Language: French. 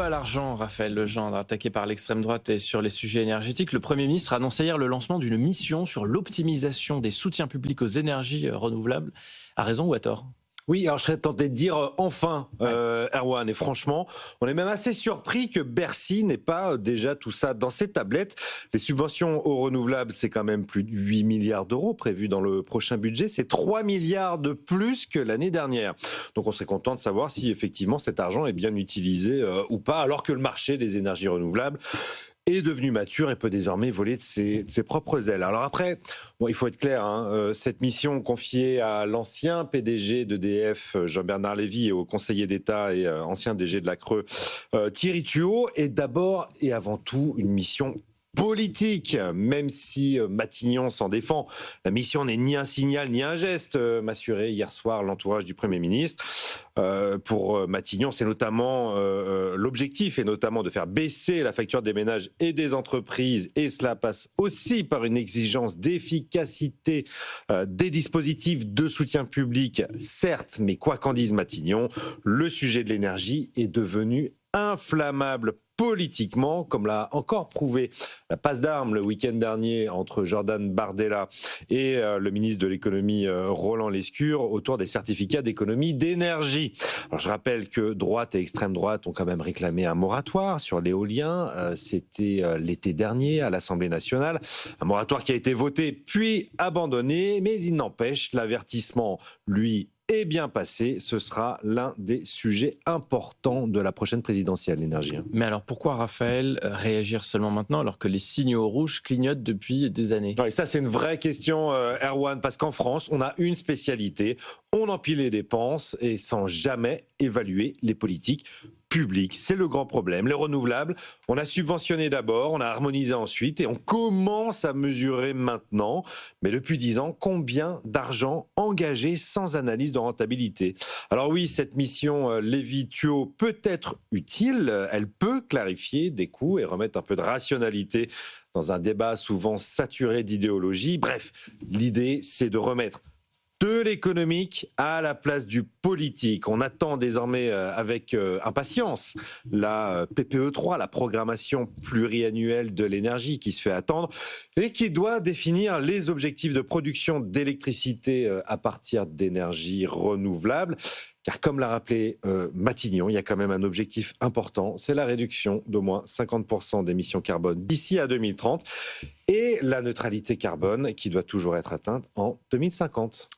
va l'argent, Raphaël Legendre, attaqué par l'extrême droite et sur les sujets énergétiques? Le Premier ministre a annoncé hier le lancement d'une mission sur l'optimisation des soutiens publics aux énergies renouvelables. A raison ou à tort? Oui, alors je serais tenté de dire enfin, Ouais. Erwan. Et franchement, on est même assez surpris que Bercy n'ait pas déjà tout ça dans ses tablettes. Les subventions aux renouvelables, c'est quand même plus de 8 milliards d'euros prévus dans le prochain budget. C'est 3 milliards de plus que l'année dernière. Donc on serait content de savoir si effectivement cet argent est bien utilisé ou pas, alors que le marché des énergies renouvelables est devenu mature et peut désormais voler de ses propres ailes. Alors après, bon, il faut être clair, cette mission confiée à l'ancien PDG d'EDF, Jean-Bernard Lévy, et au conseiller d'État et ancien DG de la Creux, Thierry Tuot, est d'abord et avant tout une mission politique, même si Matignon s'en défend. La mission n'est ni un signal ni un geste, m'assurait hier soir l'entourage du Premier ministre. Pour Matignon, c'est notamment l'objectif est notamment de faire baisser la facture des ménages et des entreprises, et cela passe aussi par une exigence d'efficacité des dispositifs de soutien public, certes, mais quoi qu'en dise Matignon, le sujet de l'énergie est devenu inflammable politiquement, comme l'a encore prouvé la passe d'armes le week-end dernier entre Jordan Bardella et le ministre de l'économie Roland Lescure autour des certificats d'économie d'énergie. Alors je rappelle que droite et extrême droite ont quand même réclamé un moratoire sur l'éolien. C'était l'été dernier à l'Assemblée nationale. Un moratoire qui a été voté puis abandonné, mais il n'empêche, l'avertissement, lui, est bien passé. Ce sera l'un des sujets importants de la prochaine présidentielle, l'énergie. Mais alors pourquoi, Raphaël, réagir seulement maintenant alors que les signaux rouges clignotent depuis des années? Et ça, c'est une vraie question, Erwan, parce qu'en France, on a une spécialité. On empile les dépenses et sans jamais évaluer les politiques publiques. C'est le grand problème. Les renouvelables, on a subventionné d'abord, on a harmonisé ensuite et on commence à mesurer maintenant. Mais depuis 10 ans, combien d'argent engagé sans analyse de rentabilité? Alors oui, cette mission Lévy-Tuot peut être utile. Elle peut clarifier des coûts et remettre un peu de rationalité dans un débat souvent saturé d'idéologie. Bref, l'idée, c'est de remettre de l'économique à la place du politique. On attend désormais avec impatience la PPE3, la programmation pluriannuelle de l'énergie, qui se fait attendre et qui doit définir les objectifs de production d'électricité à partir d'énergies renouvelables. Car comme l'a rappelé Matignon, il y a quand même un objectif important, c'est la réduction d'au moins 50% d'émissions carbone d'ici à 2030 et la neutralité carbone qui doit toujours être atteinte en 2050.